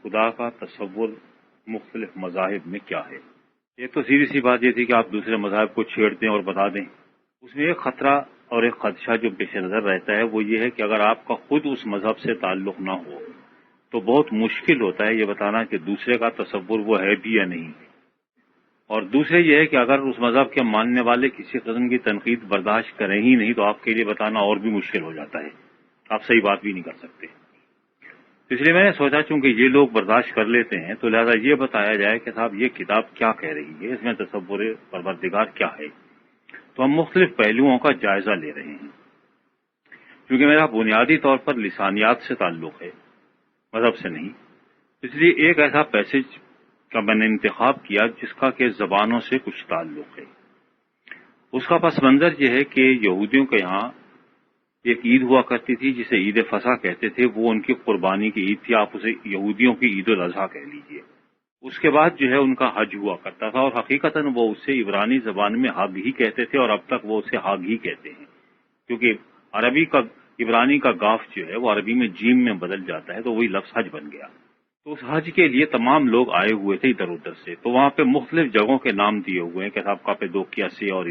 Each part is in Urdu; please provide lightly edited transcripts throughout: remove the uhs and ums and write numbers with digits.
خدا کا تصور مختلف مذاہب میں کیا ہے؟ ایک تو سیدھی سی بات یہ تھی کہ آپ دوسرے مذاہب کو چھیڑ دیں اور بتا دیں. اس میں ایک خطرہ اور ایک خدشہ جو پیش نظر رہتا ہے وہ یہ ہے کہ اگر آپ کا خود اس مذہب سے تعلق نہ ہو تو بہت مشکل ہوتا ہے یہ بتانا کہ دوسرے کا تصور وہ ہے بھی یا نہیں. اور دوسرے یہ ہے کہ اگر اس مذہب کے ماننے والے کسی قسم کی تنقید برداشت کریں ہی نہیں تو آپ کے لیے بتانا اور بھی مشکل ہو جاتا ہے. آپ صحیح بات بھی نہیں کر سکتے. اس لیے میں نے سوچا چونکہ یہ لوگ برداشت کر لیتے ہیں تو لہذا یہ بتایا جائے کہ صاحب یہ کتاب کیا کہہ رہی ہے، اس میں تصور پروردگار کیا ہے. تو ہم مختلف پہلوؤں کا جائزہ لے رہے ہیں. کیونکہ میرا بنیادی طور پر لسانیات سے تعلق ہے، مذہب سے نہیں، اس لیے ایک ایسا پیسج کا میں نے انتخاب کیا جس کا کہ زبانوں سے کچھ تعلق ہے. اس کا پس منظر یہ ہے کہ یہودیوں کے یہاں ایک عید ہوا کرتی تھی جسے عید فصح کہتے تھے. وہ ان کی قربانی کی عید تھی، آپ اسے یہودیوں کی عید الاضحیٰ کہہ لیجئے. اس کے بعد جو ہے ان کا حج ہوا کرتا تھا اور حقیقتاً وہ اسے عبرانی زبان میں حج ہی کہتے تھے اور اب تک وہ اسے حج ہی کہتے ہیں، کیونکہ عبرانی کا گاف جو ہے وہ عربی میں جیم میں بدل جاتا ہے تو وہی لفظ حج بن گیا. تو اس حج کے لیے تمام لوگ آئے ہوئے تھے ادھر ادھر سے. تو وہاں پہ مختلف جگہوں کے نام دیے ہوئے ہیں کہ صاحب کاپیدوکیا سے اور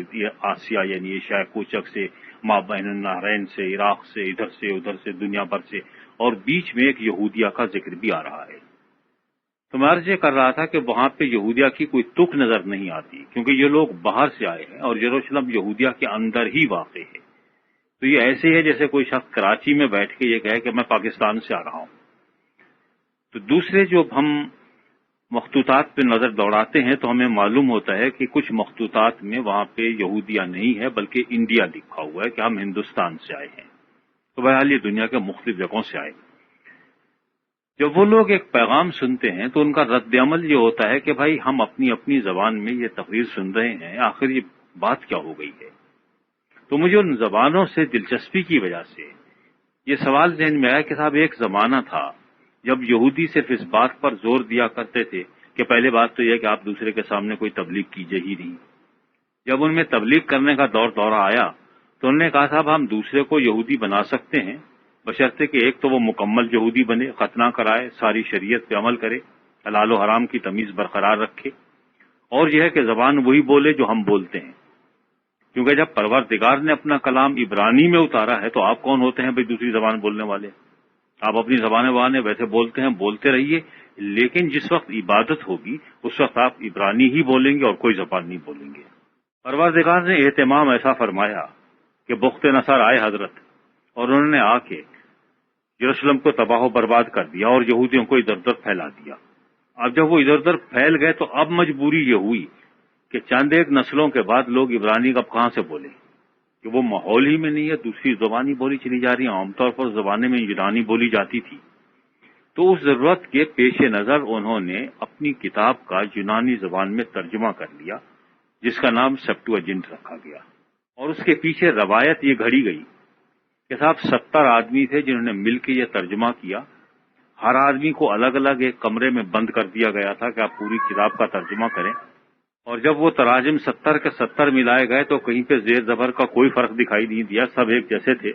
آسیہ یعنی ایشیا کوچک سے، مابین النہرین سے، عراق سے، ادھر سے ادھر سے، دنیا بھر سے، اور بیچ میں ایک یہودیہ کا ذکر بھی آ رہا ہے. تو میں عرض یہ کر رہا تھا کہ وہاں پہ یہودیہ کی کوئی تک نظر نہیں آتی کیونکہ یہ لوگ باہر سے آئے ہیں اور یروشلم یہودیہ کے اندر ہی واقع ہے. تو یہ ایسے ہے جیسے کوئی شخص کراچی میں بیٹھ کے یہ کہے کہ میں پاکستان سے آ رہا ہوں. تو دوسرے جو ہم مخطوطات پہ نظر دوڑاتے ہیں تو ہمیں معلوم ہوتا ہے کہ کچھ مخطوطات میں وہاں پہ یہودیہ نہیں ہے بلکہ انڈیا لکھا ہوا ہے کہ ہم ہندوستان سے آئے ہیں. تو بہرحال یہ دنیا کے مختلف جگہوں سے آئے. جب وہ لوگ ایک پیغام سنتے ہیں تو ان کا رد عمل یہ ہوتا ہے کہ بھائی ہم اپنی اپنی زبان میں یہ تقریر سن رہے ہیں، آخر یہ بات کیا ہو گئی ہے. تو مجھے ان زبانوں سے دلچسپی کی وجہ سے یہ سوال ذہن میں آیا کہ صاحب ایک زمانہ تھا جب یہودی صرف اس بات پر زور دیا کرتے تھے کہ پہلے بات تو یہ کہ آپ دوسرے کے سامنے کوئی تبلیغ کیجیے ہی نہیں. جب ان میں تبلیغ کرنے کا دورہ آیا تو انہوں نے کہا صاحب ہم دوسرے کو یہودی بنا سکتے ہیں بشرطے کہ ایک تو وہ مکمل یہودی بنے، ختنہ کرائے، ساری شریعت پہ عمل کرے، حلال و حرام کی تمیز برقرار رکھے، اور یہ ہے کہ زبان وہی بولے جو ہم بولتے ہیں. کیونکہ جب پروردگار نے اپنا کلام عبرانی میں اتارا ہے تو آپ کون ہوتے ہیں بھائی دوسری زبان بولنے والے؟ آپ اپنی زبانیں ویسے بولتے ہیں، بولتے رہیے، لیکن جس وقت عبادت ہوگی اس وقت آپ عبرانی ہی بولیں گے اور کوئی زبان نہیں بولیں گے. پروردگار نے اہتمام ایسا فرمایا کہ بخت نصر آئے حضرت اور انہوں نے آ کے یروشلم کو تباہ و برباد کر دیا اور یہودیوں کو ادھر ادھر پھیلا دیا. اب جب وہ ادھر ادھر پھیل گئے تو اب مجبوری یہ ہوئی کہ چند ایک نسلوں کے بعد لوگ عبرانی اب کہاں سے بولیں کہ وہ ماحول ہی میں نہیں ہے، دوسری زبانی بولی چلی جا رہی ہیں. عام طور پر زبانیں میں یونانی بولی جاتی تھی. تو اس ضرورت کے پیش نظر انہوں نے اپنی کتاب کا یونانی زبان میں ترجمہ کر لیا جس کا نام سیپٹویجنٹ رکھا گیا. اور اس کے پیچھے روایت یہ گھڑی گئی کہ صاحب 70 آدمی تھے جنہوں نے مل کے یہ ترجمہ کیا. ہر آدمی کو الگ الگ ایک کمرے میں بند کر دیا گیا تھا کہ آپ پوری کتاب کا ترجمہ کریں. اور جب وہ تراجم 70 کے 70 ملائے گئے تو کہیں پہ زیر زبر کا کوئی فرق دکھائی نہیں دیا، سب ایک جیسے تھے.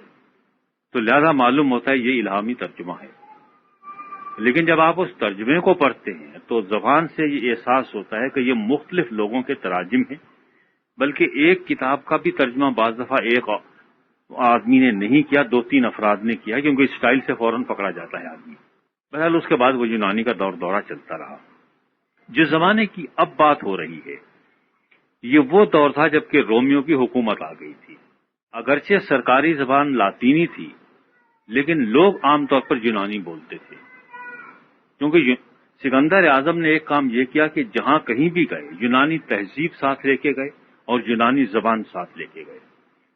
تو لہذا معلوم ہوتا ہے یہ الہامی ترجمہ ہے. لیکن جب آپ اس ترجمے کو پڑھتے ہیں تو زبان سے یہ احساس ہوتا ہے کہ یہ مختلف لوگوں کے تراجم ہیں، بلکہ ایک کتاب کا بھی ترجمہ بعض دفعہ ایک آدمی نے نہیں کیا، 2-3 افراد نے کیا، کیونکہ اسٹائل سے فوراً پکڑا جاتا ہے آدمی. بہرحال اس کے بعد وہ یونانی کا دورہ چلتا رہا. جس زمانے کی اب بات ہو رہی ہے یہ وہ دور تھا جب کہ رومیوں کی حکومت آ گئی تھی. اگرچہ سرکاری زبان لاطینی تھی لیکن لوگ عام طور پر یونانی بولتے تھے، کیونکہ سکندر اعظم نے ایک کام یہ کیا کہ جہاں کہیں بھی گئے یونانی تہذیب ساتھ لے کے گئے اور یونانی زبان ساتھ لے کے گئے.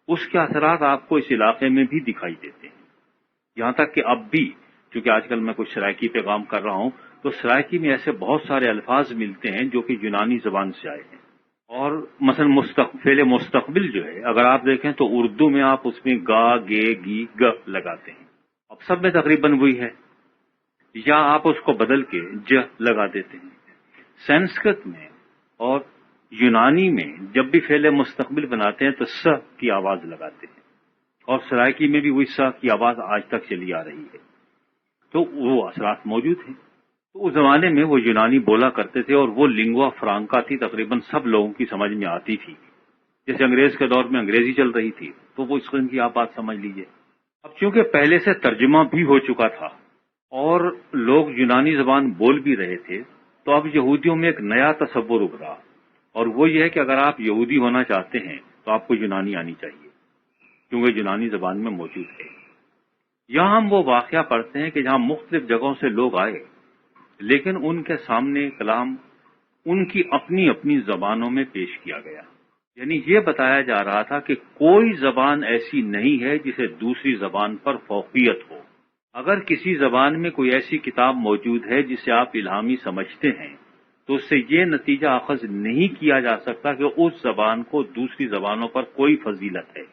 اس کے اثرات آپ کو اس علاقے میں بھی دکھائی دیتے ہیں. یہاں تک کہ اب بھی، چونکہ آج کل میں کچھ سرائکی پہ کام کر رہا ہوں، تو سرائکی میں ایسے بہت سارے الفاظ ملتے ہیں جو کہ یونانی زبان سے آئے ہیں. اور مثلا فعل مستقبل جو ہے اگر آپ دیکھیں تو اردو میں آپ اس میں گا، گے، گی، گ لگاتے ہیں. اب سب میں تقریباً وہی ہے. یا آپ اس کو بدل کے ج لگا دیتے ہیں. سنسکرت میں اور یونانی میں جب بھی فعل مستقبل بناتے ہیں تو س کی آواز لگاتے ہیں، اور سرائکی میں بھی وہی س کی آواز آج تک چلی آ رہی ہے. تو وہ اثرات موجود ہیں. تو اس زمانے میں وہ یونانی بولا کرتے تھے اور وہ لنگوا فرانکا تھی، تقریباً سب لوگوں کی سمجھ میں آتی تھی. جیسے انگریز کے دور میں انگریزی چل رہی تھی تو وہ اس قسم کی آپ بات سمجھ لیجئے. اب چونکہ پہلے سے ترجمہ بھی ہو چکا تھا اور لوگ یونانی زبان بول بھی رہے تھے، تو اب یہودیوں میں ایک نیا تصور ابھرا، اور وہ یہ ہے کہ اگر آپ یہودی ہونا چاہتے ہیں تو آپ کو یونانی آنی چاہیے، کیونکہ یونانی زبان میں موجود ہے. یہاں ہم وہ واقعہ پڑھتے ہیں کہ جہاں مختلف جگہوں سے لوگ آئے، لیکن ان کے سامنے کلام ان کی اپنی اپنی زبانوں میں پیش کیا گیا. یعنی یہ بتایا جا رہا تھا کہ کوئی زبان ایسی نہیں ہے جسے دوسری زبان پر فوقیت ہو. اگر کسی زبان میں کوئی ایسی کتاب موجود ہے جسے آپ الہامی سمجھتے ہیں تو اس سے یہ نتیجہ اخذ نہیں کیا جا سکتا کہ اس زبان کو دوسری زبانوں پر کوئی فضیلت ہے.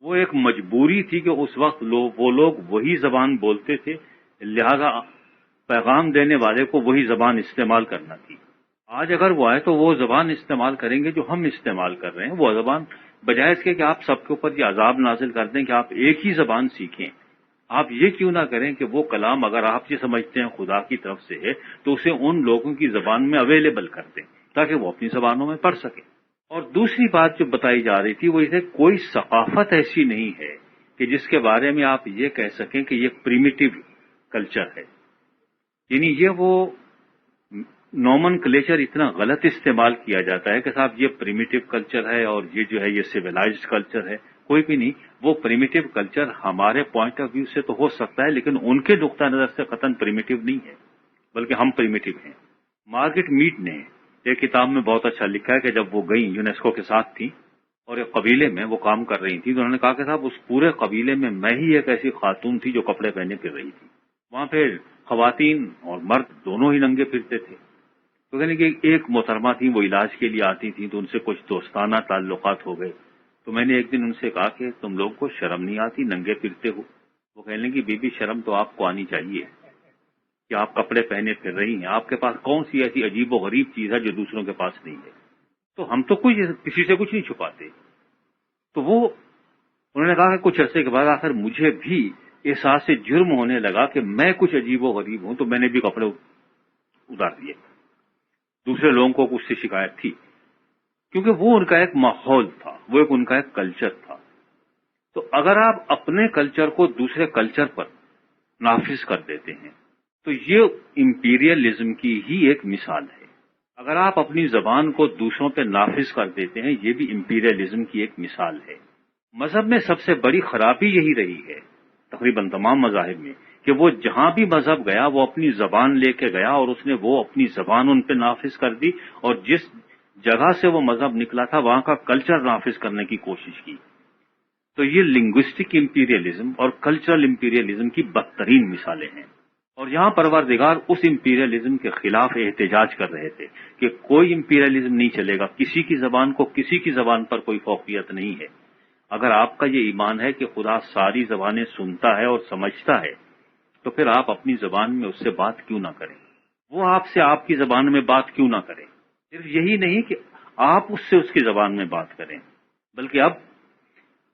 وہ ایک مجبوری تھی کہ اس وقت وہ لوگ وہی زبان بولتے تھے، لہذا پیغام دینے والے کو وہی زبان استعمال کرنا تھی. آج اگر وہ آئے تو وہ زبان استعمال کریں گے جو ہم استعمال کر رہے ہیں. وہ زبان بجائے اس کے کہ آپ سب کے اوپر یہ عذاب نازل کر دیں کہ آپ ایک ہی زبان سیکھیں، آپ یہ کیوں نہ کریں کہ وہ کلام اگر آپ یہ سمجھتے ہیں خدا کی طرف سے ہے تو اسے ان لوگوں کی زبان میں اویلیبل کر دیں تاکہ وہ اپنی زبانوں میں پڑھ سکیں. اور دوسری بات جو بتائی جا رہی تھی وہ یہ ہے کوئی ثقافت ایسی نہیں ہے کہ جس کے بارے میں آپ یہ کہہ سکیں کہ یہ پریمیٹیو کلچر ہے. یعنی یہ وہ نومن کلیچر اتنا غلط استعمال کیا جاتا ہے کہ صاحب یہ پریمیٹیو کلچر ہے اور یہ جو ہے یہ سویلائزڈ کلچر ہے. کوئی بھی نہیں. وہ پریمیٹیو کلچر ہمارے پوائنٹ آف ویو سے تو ہو سکتا ہے لیکن ان کے نقطہ نظر سے قطعاً پریمیٹیو نہیں ہے، بلکہ ہم پریمیٹیو ہیں. مارگریٹ میڈ نے ایک کتاب میں بہت اچھا لکھا ہے کہ جب وہ گئیں یونیسکو کے ساتھ تھی اور ایک قبیلے میں وہ کام کر رہی تھی تو انہوں نے کہا کہ صاحب اس پورے قبیلے میں ہی ایک ایسی خاتون تھی جو کپڑے پہنے پھر رہی تھی. وہاں پہ خواتین اور مرد دونوں ہی ننگے پھرتے تھے. تو کہنے کہ ایک محترمہ تھی وہ علاج کے لیے آتی تھی تو ان سے کچھ دوستانہ تعلقات ہو گئے. تو میں نے ایک دن ان سے کہا کہ تم لوگ کو شرم نہیں آتی، ننگے پھرتے ہو؟ وہ کہنے لگی بی بی شرم تو آپ کو آنی چاہیے کہ آپ کپڑے پہنے پھر رہی ہیں. آپ کے پاس کون سی ایسی عجیب و غریب چیز ہے جو دوسروں کے پاس نہیں ہے؟ تو ہم تو کسی سے کچھ نہیں چھپاتے. تو وہ انہوں نے کہا کہ کچھ عرصے کے بعد آخر مجھے بھی احساس سے جرم ہونے لگا کہ میں کچھ عجیب و غریب ہوں، تو میں نے بھی کپڑے اتار دیے. دوسرے لوگوں کو اس سے شکایت تھی کیونکہ وہ ان کا ایک ماحول تھا، وہ ان کا ایک کلچر تھا. تو اگر آپ اپنے کلچر کو دوسرے کلچر پر نافذ کر دیتے ہیں تو یہ امپیریلزم کی ہی ایک مثال ہے. اگر آپ اپنی زبان کو دوسروں پہ نافذ کر دیتے ہیں یہ بھی امپیریلزم کی ایک مثال ہے. مذہب میں سب سے بڑی خرابی یہی رہی ہے تقریباً تمام مذاہب میں کہ وہ جہاں بھی مذہب گیا وہ اپنی زبان لے کے گیا اور اس نے وہ اپنی زبان ان پہ نافذ کر دی اور جس جگہ سے وہ مذہب نکلا تھا وہاں کا کلچر نافذ کرنے کی کوشش کی. تو یہ لنگوسٹک امپیریلزم اور کلچرل امپیریلزم کی بدترین مثالیں ہیں. اور یہاں پروردگار اس امپیریلزم کے خلاف احتجاج کر رہے تھے کہ کوئی امپیریلزم نہیں چلے گا، کسی کی زبان کو کسی کی زبان پر کوئی فوقیت نہیں ہے. اگر آپ کا یہ ایمان ہے کہ خدا ساری زبانیں سنتا ہے اور سمجھتا ہے تو پھر آپ اپنی زبان میں اس سے بات کیوں نہ کریں؟ وہ آپ سے آپ کی زبان میں بات کیوں نہ کریں؟ صرف یہی نہیں کہ آپ اس سے اس کی زبان میں بات کریں، بلکہ اب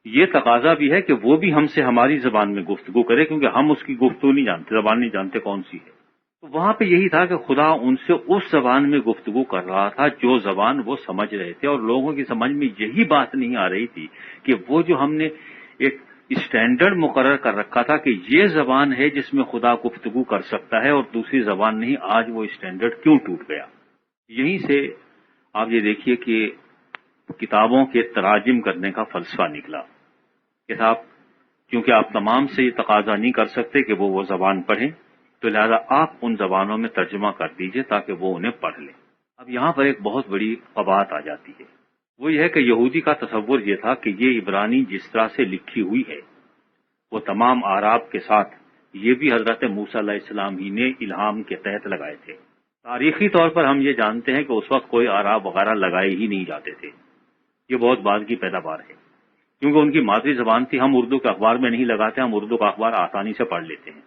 یہ تقاضا بھی ہے کہ وہ بھی ہم سے ہماری زبان میں گفتگو کرے، کیونکہ ہم اس کی گفتگو نہیں جانتے، زبان نہیں جانتے کون سی ہے. تو وہاں پہ یہی تھا کہ خدا ان سے اس زبان میں گفتگو کر رہا تھا جو زبان وہ سمجھ رہے تھے، اور لوگوں کی سمجھ میں یہی بات نہیں آ رہی تھی کہ وہ جو ہم نے ایک اسٹینڈرڈ مقرر کر رکھا تھا کہ یہ زبان ہے جس میں خدا گفتگو کر سکتا ہے اور دوسری زبان نہیں، آج وہ اسٹینڈرڈ کیوں ٹوٹ گیا. یہیں سے آپ یہ دیکھیے کہ کتابوں کے تراجم کرنے کا فلسفہ نکلا کہ صاحب کیونکہ آپ تمام سے یہ تقاضا نہیں کر سکتے کہ وہ زبان پڑھیں تو لہذا آپ ان زبانوں میں ترجمہ کر دیجئے تاکہ وہ انہیں پڑھ لیں. اب یہاں پر ایک بہت بڑی قباحت آ جاتی ہے، وہ یہ ہے کہ یہودی کا تصور یہ تھا کہ یہ عبرانی جس طرح سے لکھی ہوئی ہے وہ تمام اعراب کے ساتھ یہ بھی حضرت موسیٰ علیہ السلام ہی نے الہام کے تحت لگائے تھے. تاریخی طور پر ہم یہ جانتے ہیں کہ اس وقت کوئی اعراب وغیرہ لگائے ہی نہیں جاتے تھے. یہ بہت بعد کی پیداوار ہے کیونکہ ان کی مادری زبان تھی. ہم اردو کے اخبار میں نہیں لگاتے، ہم اردو کا اخبار آسانی سے پڑھ لیتے ہیں.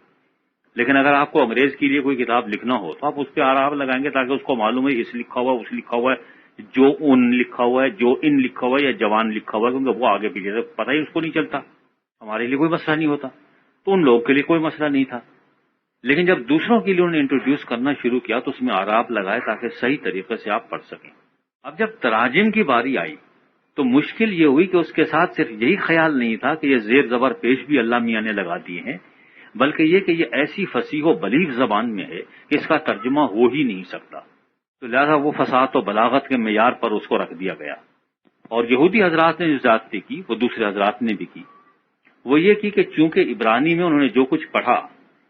لیکن اگر آپ کو انگریز کے لیے کوئی کتاب لکھنا ہو تو آپ اس پہ اعراب لگائیں گے تاکہ اس کو معلوم ہے اس لکھا ہوا ہے، اس لکھا ہوا ہے، جو ان لکھا ہوا ہے، جو ان لکھا ہوا ہے یا جوان لکھا ہوا ہے، کیونکہ وہ آگے پیچھے سے پتہ ہی اس کو نہیں چلتا. ہمارے لیے کوئی مسئلہ نہیں ہوتا، تو ان لوگوں کے لیے کوئی مسئلہ نہیں تھا. لیکن جب دوسروں کے لیے انہوں نے انٹروڈیوس کرنا شروع کیا تو اس میں اعراب لگائے تاکہ صحیح طریقے سے آپ پڑھ سکیں۔ اب جب تراجم کی باری آئی تو مشکل یہ ہوئی کہ اس کے ساتھ صرف یہی خیال نہیں تھا کہ یہ زیر زبر پیش بھی اللہ میاں نے لگا دیے ہیں، بلکہ یہ کہ یہ ایسی فصیح و بلیغ زبان میں ہے کہ اس کا ترجمہ ہو ہی نہیں سکتا، تو لہذا وہ فصاحت و بلاغت کے معیار پر اس کو رکھ دیا گیا۔ اور یہودی حضرات نے جو زیادتی کی وہ دوسرے حضرات نے بھی کی، وہ یہ کی کہ چونکہ عبرانی میں انہوں نے جو کچھ پڑھا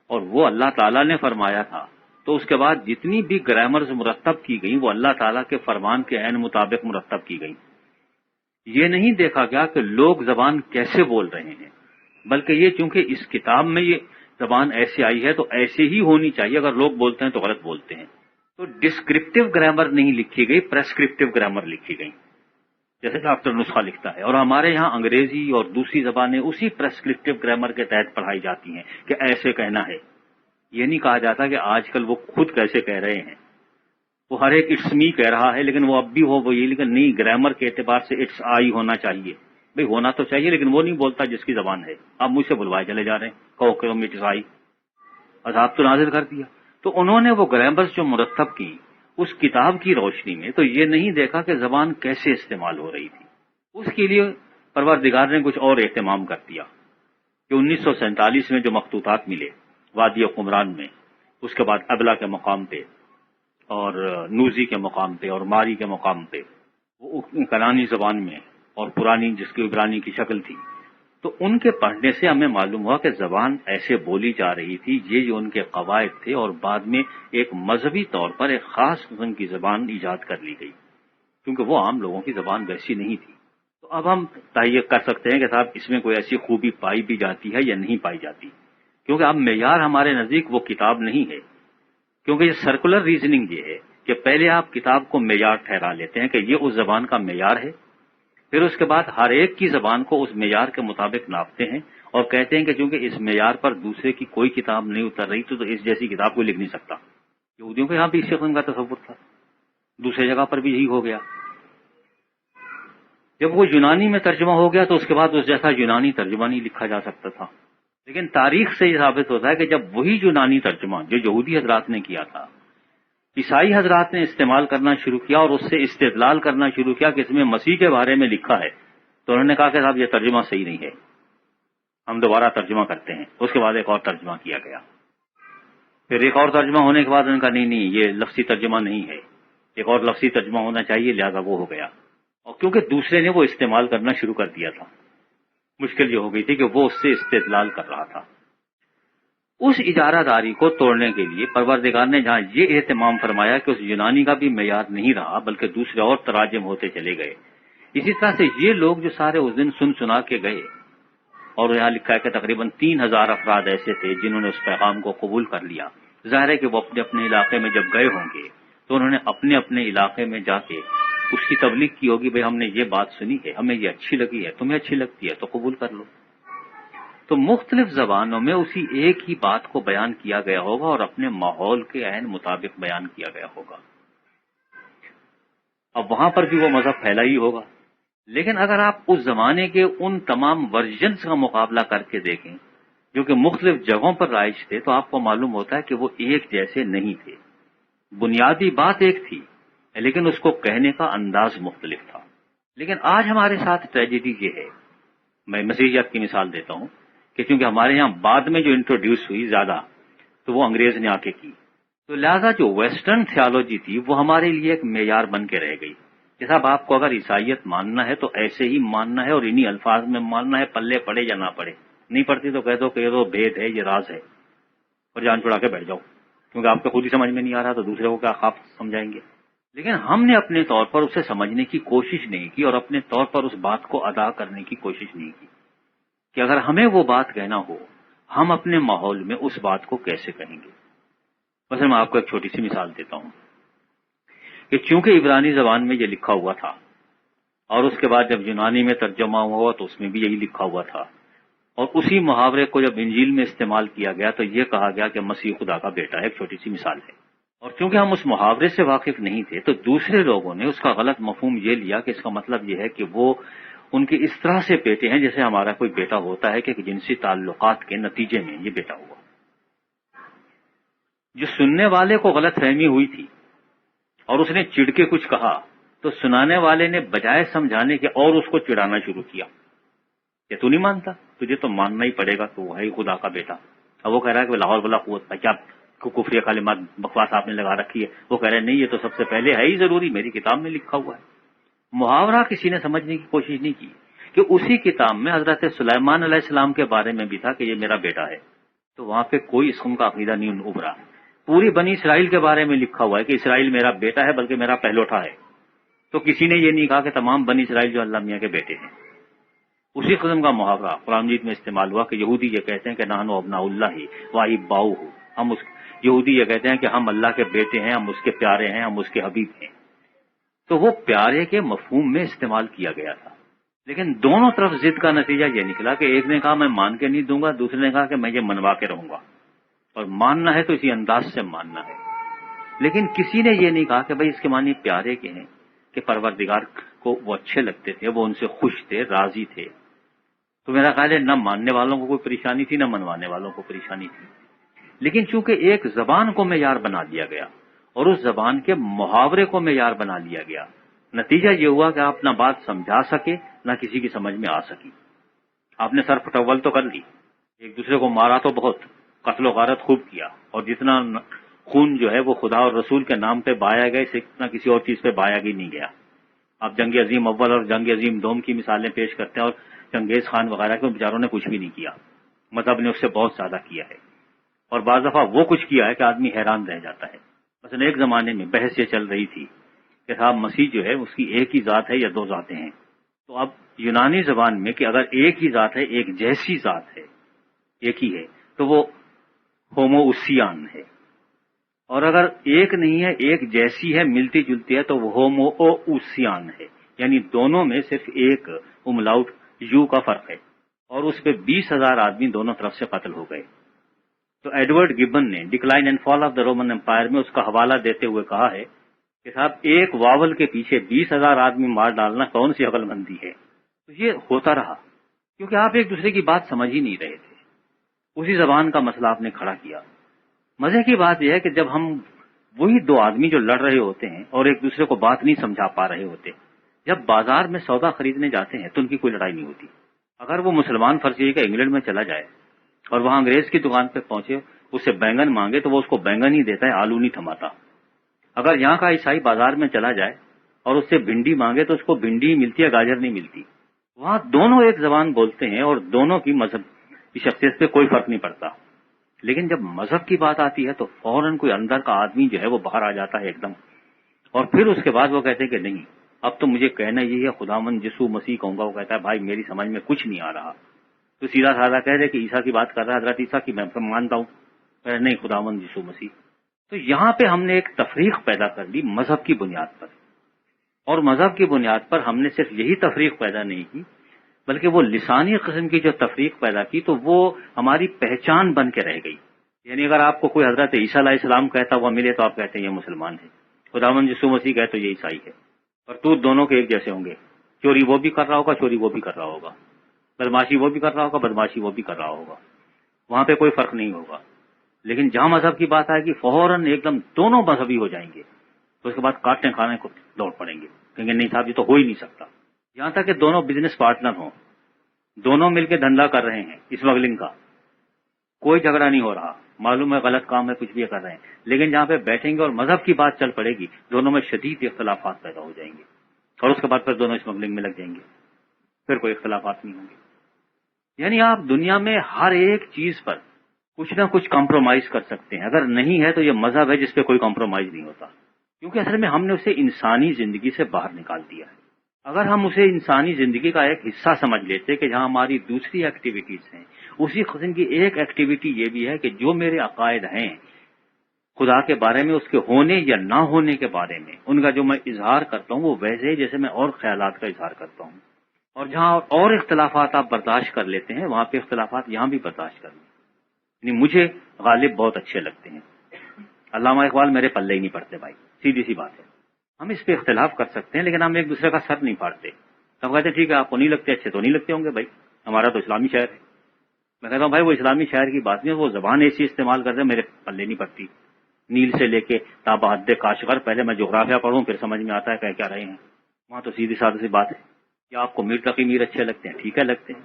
اور وہ اللہ تعالیٰ نے فرمایا تھا، تو اس کے بعد جتنی بھی گرامرز مرتب کی گئیں وہ اللہ تعالیٰ کے فرمان کے عین مطابق مرتب کی گئیں۔ یہ نہیں دیکھا گیا کہ لوگ زبان کیسے بول رہے ہیں، بلکہ یہ چونکہ اس کتاب میں یہ زبان ایسے آئی ہے تو ایسے ہی ہونی چاہیے، اگر لوگ بولتے ہیں تو غلط بولتے ہیں۔ تو ڈسکرپٹیو گرامر نہیں لکھی گئی، پریسکرپٹیو گرامر لکھی گئی، جیسے ڈاکٹر نسخہ لکھتا ہے۔ اور ہمارے یہاں انگریزی اور دوسری زبانیں اسی پریسکرپٹیو گرامر کے تحت پڑھائی جاتی ہیں کہ ایسے کہنا ہے۔ یہ نہیں کہا جاتا کہ آج کل وہ خود کیسے کہہ رہے ہیں، وہ ہر ایک اٹس می کہہ رہا ہے، لیکن وہ اب بھی ہو وہ یہ لیکن نہیں، گرامر کے اعتبار سے اٹس آئی ہونا چاہیے۔ بھئی ہونا تو چاہیے، لیکن وہ نہیں بولتا جس کی زبان ہے۔ آپ مجھ سے بلوائے چلے جا رہے ہیں، کہو کہ اٹس آئی، عذاب تو نازل کر دیا۔ تو انہوں نے وہ گرامرز جو مرتب کی اس کتاب کی روشنی میں تو یہ نہیں دیکھا کہ زبان کیسے استعمال ہو رہی تھی۔ اس کے لیے پروردگار نے کچھ اور اہتمام کر دیا کہ 1947 میں جو مخطوطات ملے وادی قمران میں، اس کے بعد ابلا کے مقام پہ اور نوزی کے مقام پہ اور ماری کے مقام پہ، وہ کنانی زبان میں اور پرانی جس کی عبرانی کی شکل تھی، تو ان کے پڑھنے سے ہمیں معلوم ہوا کہ زبان ایسے بولی جا رہی تھی، یہ جو ان کے قواعد تھے، اور بعد میں ایک مذہبی طور پر ایک خاص قسم کی زبان ایجاد کر لی گئی، کیونکہ وہ عام لوگوں کی زبان ویسی نہیں تھی۔ تو اب ہم تحقیق کر سکتے ہیں کہ صاحب اس میں کوئی ایسی خوبی پائی بھی جاتی ہے یا نہیں پائی جاتی، کیونکہ اب معیار ہمارے نزدیک وہ کتاب نہیں ہے، کیونکہ یہ سرکولر ریزننگ یہ ہے کہ پہلے آپ کتاب کو معیار ٹھہرا لیتے ہیں کہ یہ اس زبان کا معیار ہے، پھر اس کے بعد ہر ایک کی زبان کو اس معیار کے مطابق ناپتے ہیں اور کہتے ہیں کہ چونکہ اس معیار پر دوسرے کی کوئی کتاب نہیں اتر رہی تو اس جیسی کتاب کوئی لکھ نہیں سکتا۔ یہودیوں کے یہاں بھی اس قسم کا تصور تھا، دوسری جگہ پر بھی یہی ہو گیا۔ جب وہ یونانی میں ترجمہ ہو گیا تو اس کے بعد اس جیسا یونانی ترجمہ نہیں لکھا جا سکتا تھا، لیکن تاریخ سے یہ ثابت ہوتا ہے کہ جب وہی یونانی ترجمہ جو یہودی حضرات نے کیا تھا عیسائی حضرات نے استعمال کرنا شروع کیا اور اس سے استدلال کرنا شروع کیا کہ اس میں مسیح کے بارے میں لکھا ہے، تو انہوں نے کہا کہ صاحب یہ ترجمہ صحیح نہیں ہے، ہم دوبارہ ترجمہ کرتے ہیں۔ اس کے بعد ایک اور ترجمہ کیا گیا، پھر ایک اور ترجمہ ہونے کے بعد انہوں نے کہا نہیں یہ لفظی ترجمہ نہیں ہے، ایک اور لفظی ترجمہ ہونا چاہیے، لہذا وہ ہو گیا۔ اور کیونکہ دوسرے نے وہ استعمال کرنا شروع کر دیا تھا، مشکل یہ ہو گئی تھی کہ وہ اس سے استدلال کر رہا تھا۔ اس اجارہ داری کو توڑنے کے لیے پروردگار نے جہاں یہ اہتمام فرمایا کہ اس یونانی کا بھی معیار نہیں رہا بلکہ دوسرے اور تراجم ہوتے چلے گئے، اسی طرح سے یہ لوگ جو سارے اس دن سنا کے گئے، اور یہاں لکھا ہے کہ تقریباً 3000 افراد ایسے تھے جنہوں نے اس پیغام کو قبول کر لیا۔ ظاہر ہے کہ وہ اپنے اپنے علاقے میں جب گئے ہوں گے تو انہوں نے اپنے اپنے علاقے میں جا کے اس کی تبلیغ کی ہوگی، بھئی ہم نے یہ بات سنی ہے، ہمیں یہ اچھی لگی ہے، تمہیں اچھی لگتی ہے تو قبول کر لو۔ تو مختلف زبانوں میں اسی ایک ہی بات کو بیان کیا گیا ہوگا اور اپنے ماحول کے عین مطابق بیان کیا گیا ہوگا۔ اب وہاں پر بھی وہ مذہب پھیلا ہی ہوگا، لیکن اگر آپ اس زمانے کے ان تمام ورژنز کا مقابلہ کر کے دیکھیں جو کہ مختلف جگہوں پر رائج تھے تو آپ کو معلوم ہوتا ہے کہ وہ ایک جیسے نہیں تھے۔ بنیادی بات ایک تھی لیکن اس کو کہنے کا انداز مختلف تھا۔ لیکن آج ہمارے ساتھ ٹریجڈی یہ ہے، میں مسیحیت کی مثال دیتا ہوں کہ چونکہ ہمارے یہاں بعد میں جو انٹروڈیوس ہوئی زیادہ تو وہ انگریز نے آ کے کی، تو لہذا جو ویسٹرن تھیالوجی تھی وہ ہمارے لیے ایک معیار بن کے رہ گئی کہ صاحب آپ کو اگر عیسائیت ماننا ہے تو ایسے ہی ماننا ہے اور انہی الفاظ میں ماننا ہے، پلے پڑے یا نہ پڑے، نہیں پڑتی تو کہہ دو کہ یہ تو بھید ہے، یہ راز ہے اور جان چھڑا کے بیٹھ جاؤ، کیونکہ آپ کو خود ہی سمجھ میں نہیں آ رہا تو دوسرے کو کیا آپ سمجھائیں گے۔ لیکن ہم نے اپنے طور پر اسے سمجھنے کی کوشش نہیں کی اور اپنے طور پر اس بات کو ادا کرنے کی کوشش نہیں کی کہ اگر ہمیں وہ بات کہنا ہو ہم اپنے ماحول میں اس بات کو کیسے کہیں گے۔ مثلا میں آپ کو ایک چھوٹی سی مثال دیتا ہوں کہ چونکہ عبرانی زبان میں یہ لکھا ہوا تھا اور اس کے بعد جب یونانی میں ترجمہ ہوا تو اس میں بھی یہی لکھا ہوا تھا، اور اسی محاورے کو جب انجیل میں استعمال کیا گیا تو یہ کہا گیا کہ مسیح خدا کا بیٹا ہے، ایک چھوٹی سی مثال ہے، اور چونکہ ہم اس محاورے سے واقف نہیں تھے تو دوسرے لوگوں نے اس کا غلط مفہوم یہ لیا کہ اس کا مطلب یہ ہے کہ وہ ان کے اس طرح سے بیٹے ہیں جیسے ہمارا کوئی بیٹا ہوتا ہے کہ جنسی تعلقات کے نتیجے میں یہ بیٹا ہوا۔ جو سننے والے کو غلط فہمی ہوئی تھی اور اس نے چڑ کے کچھ کہا تو سنانے والے نے بجائے سمجھانے کے اور اس کو چڑھانا شروع کیا کہ تو نہیں مانتا، تجھے تو ماننا ہی پڑے گا، تو ہے خدا کا بیٹا۔ اب وہ کہہ رہا ہے کہ لاہور بلا قوت کیا کفری کلمات بکواس آپ نے لگا رکھی ہے۔ وہ کہہ رہے ہیں نہیں، یہ تو سب سے پہلے ہے ہی ضروری، میری کتاب میں لکھا ہوا ہے۔ محاورہ کسی نے سمجھنے کی کوشش نہیں کی کہ اسی کتاب میں حضرت سلیمان علیہ السلام کے بارے میں بھی تھا کہ یہ میرا بیٹا ہے، تو وہاں پہ کوئی اس قسم کا عقیدہ نہیں ابھرا۔ پوری بنی اسرائیل کے بارے میں لکھا ہوا ہے کہ اسرائیل میرا بیٹا ہے، بلکہ میرا پہلوٹا ہے، تو کسی نے یہ نہیں کہا کہ تمام بنی اسرائیل جو اللہ میاں کے بیٹے ہیں۔ اسی قسم کا محاورہ قرآن مجید میں استعمال ہوا کہ یہودی یہ کہتے ہیں کہ نحن ابناء اللہ واحباؤہ، ہم اس یہودی یہ کہتے ہیں کہ ہم اللہ کے بیٹے ہیں، ہم اس کے پیارے ہیں، ہم اس کے حبیب ہیں۔ تو وہ پیارے کے مفہوم میں استعمال کیا گیا تھا، لیکن دونوں طرف ضد کا نتیجہ یہ نکلا کہ ایک نے کہا میں مان کے نہیں دوں گا، دوسرے نے کہا کہ میں یہ منوا کے رہوں گا، اور ماننا ہے تو اسی انداز سے ماننا ہے۔ لیکن کسی نے یہ نہیں کہا کہ بھائی اس کے معنی پیارے کے ہیں کہ پروردگار کو وہ اچھے لگتے تھے، وہ ان سے خوش تھے، راضی تھے۔ تو میرا خیال ہے نہ ماننے والوں کو کوئی پریشانی تھی، نہ منوانے والوں کو پریشانی تھی، لیکن چونکہ ایک زبان کو معیار بنا دیا گیا اور اس زبان کے محاورے کو معیار بنا لیا گیا، نتیجہ یہ ہوا کہ آپ نہ بات سمجھا سکے نہ کسی کی سمجھ میں آ سکی۔ آپ نے سر پٹول تو کر لی، ایک دوسرے کو مارا تو بہت، قتل و غارت خوب کیا، اور جتنا خون جو ہے وہ خدا اور رسول کے نام پہ بہایا گیا، اسے اتنا کسی اور چیز پہ بہایا ہی نہیں گیا۔ آپ جنگ عظیم اول اور جنگ عظیم دوم کی مثالیں پیش کرتے ہیں، اور چنگیز خان وغیرہ کے بیچاروں نے کچھ بھی نہیں کیا، مطلب نے اس سے بہت زیادہ کیا ہے، اور بعض دفعہ وہ کچھ کیا ہے کہ آدمی حیران رہ جاتا ہے۔ مثلا ایک زمانے میں بحث یہ چل رہی تھی کہ صاحب مسیح جو ہے اس کی ایک ہی ذات ہے یا دو ذاتیں ہیں، تو اب یونانی زبان میں کہ اگر ایک ہی ذات ہے، ایک جیسی ذات ہے، ایک ہی ہے، تو وہ ہوموسیان ہے، اور اگر ایک نہیں ہے، ایک جیسی ہے، ملتی جلتی ہے، تو وہ ہوموسیان ہے، یعنی دونوں میں صرف ایک املاؤٹ یو کا فرق ہے، اور اس پہ 20,000 آدمی دونوں طرف سے قتل ہو گئے۔ تو ایڈورڈ گبن نے Decline and Fall of the Roman Empire میں اس کا حوالہ دیتے ہوئے کہا ہے کہ صاحب ایک واول کے پیچھے 20,000 آدمی مار ڈالنا کون سی عقل مندی ہے۔ تو یہ ہوتا رہا کیونکہ آپ ایک دوسرے کی بات سمجھ ہی نہیں رہے تھے، اسی زبان کا مسئلہ آپ نے کھڑا کیا۔ مزے کی بات یہ ہے کہ جب ہم وہی دو آدمی جو لڑ رہے ہوتے ہیں اور ایک دوسرے کو بات نہیں سمجھا پا رہے ہوتے، جب بازار میں سودا خریدنے جاتے ہیں تو ان کی کوئی لڑائی نہیں ہوتی۔ اگر وہ مسلمان فرض کا انگلینڈ میں چلا جائے اور وہاں انگریز کی دکان پہ پہنچے، اس سے بینگن مانگے تو وہ اس کو بینگن ہی دیتا ہے، آلو نہیں تھماتا۔ اگر یہاں کا عیسائی بازار میں چلا جائے اور اس سے بھنڈی مانگے تو اس کو بھنڈی ہی ملتی ہے، گاجر نہیں ملتی۔ وہاں دونوں ایک زبان بولتے ہیں اور دونوں کی مذہب کی شخصیت پہ کوئی فرق نہیں پڑتا، لیکن جب مذہب کی بات آتی ہے تو فوراً کوئی اندر کا آدمی جو ہے وہ باہر آ جاتا ہے ایک دم، اور پھر اس کے بعد وہ کہتے ہیں کہ نہیں اب تو مجھے کہنا یہی ہے، خداوند یسوع مسیح کہوں گا۔ وہ کہتا ہے بھائی میری سمجھ میں کچھ نہیں آ رہا، تو سیدھا سادہ کہہ دے کہ عیسیٰ کی بات کر رہا ہے، حضرت عیسیٰ کی میں مانتا ہوں، نہیں خداوند یسوع مسیح۔ تو یہاں پہ ہم نے ایک تفریق پیدا کر لی مذہب کی بنیاد پر، اور مذہب کی بنیاد پر ہم نے صرف یہی تفریق پیدا نہیں کی بلکہ وہ لسانی قسم کی جو تفریق پیدا کی تو وہ ہماری پہچان بن کے رہ گئی۔ یعنی اگر آپ کو کوئی حضرت عیسیٰ علیہ السلام کہتا ہوا ملے تو آپ کہتے ہیں یہ مسلمان ہے، خداوند یسوع مسیح کہے تو یہ عیسائی ہے، اور تو دونوں کے ایک جیسے ہوں گے، چوری وہ بھی کر رہا ہوگا، چوری وہ بھی کر رہا ہوگا، بدماشی وہ بھی کر رہا ہوگا، بدماشی وہ بھی کر رہا ہوگا، وہاں پہ کوئی فرق نہیں ہوگا۔ لیکن جہاں مذہب کی بات آئے گی فوراً ایک دم دونوں مذہبی ہو جائیں گے، تو اس کے بعد کاٹنے کھانے کو دوڑ پڑیں گے، کہیں گے نہیں صاحب یہ تو ہو ہی نہیں سکتا۔ یہاں تک کہ دونوں بزنس پارٹنر ہوں، دونوں مل کے دھندا کر رہے ہیں اسمگلنگ کا، کوئی جھگڑا نہیں ہو رہا، معلوم ہے غلط کام ہے، کچھ بھی کر رہے ہیں، لیکن جہاں پہ بیٹھیں گے اور مذہب کی بات چل پڑے گی دونوں میں شدید اختلافات پیدا ہو جائیں گے، اور اس کے بعد پھر دونوں اسمگلنگ میں لگ جائیں گے، پھر کوئی اختلافات نہیں ہوں گے۔ یعنی آپ دنیا میں ہر ایک چیز پر کچھ نہ کچھ کمپرومائز کر سکتے ہیں، اگر نہیں ہے تو یہ مذہب ہے جس پہ کوئی کمپرومائز نہیں ہوتا، کیونکہ اصل میں ہم نے اسے انسانی زندگی سے باہر نکال دیا ہے۔ اگر ہم اسے انسانی زندگی کا ایک حصہ سمجھ لیتے کہ جہاں ہماری دوسری ایکٹیویٹیز ہیں، اسی قسم کی ایک ایکٹیویٹی یہ بھی ہے کہ جو میرے عقائد ہیں خدا کے بارے میں، اس کے ہونے یا نہ ہونے کے بارے میں، ان کا جو میں اظہار کرتا ہوں وہ ویسے ہی جیسے میں اور خیالات کا اظہار کرتا ہوں، اور جہاں اور اختلافات آپ برداشت کر لیتے ہیں وہاں پہ اختلافات یہاں بھی برداشت کر لیں۔ یعنی مجھے غالب بہت اچھے لگتے ہیں، علامہ اقبال میرے پلے ہی نہیں پڑتے بھائی، سیدھی سی بات ہے۔ ہم اس پہ اختلاف کر سکتے ہیں لیکن ہم ایک دوسرے کا سر نہیں پھاڑتے۔ ہم کہتے ہیں ٹھیک ہے آپ کو نہیں لگتے اچھے تو نہیں لگتے ہوں گے بھائی، ہمارا تو اسلامی شاعر ہے۔ میں کہتا ہوں بھائی وہ اسلامی شاعر کی بات نہیں، وہ زبان ایسی استعمال کرتے ہیں میرے پلے نہیں پڑتی، نیل سے لے کے تا بحد کاشغر. پہلے میں جغرافیہ پڑھوں پھر سمجھ میں آتا ہے کہہ کیا رہے ہیں. وہاں تو سیدھی سادی سی بات ہے کہ آپ کو میر تقی میر اچھے لگتے ہیں، ٹھیک ہے لگتے ہیں.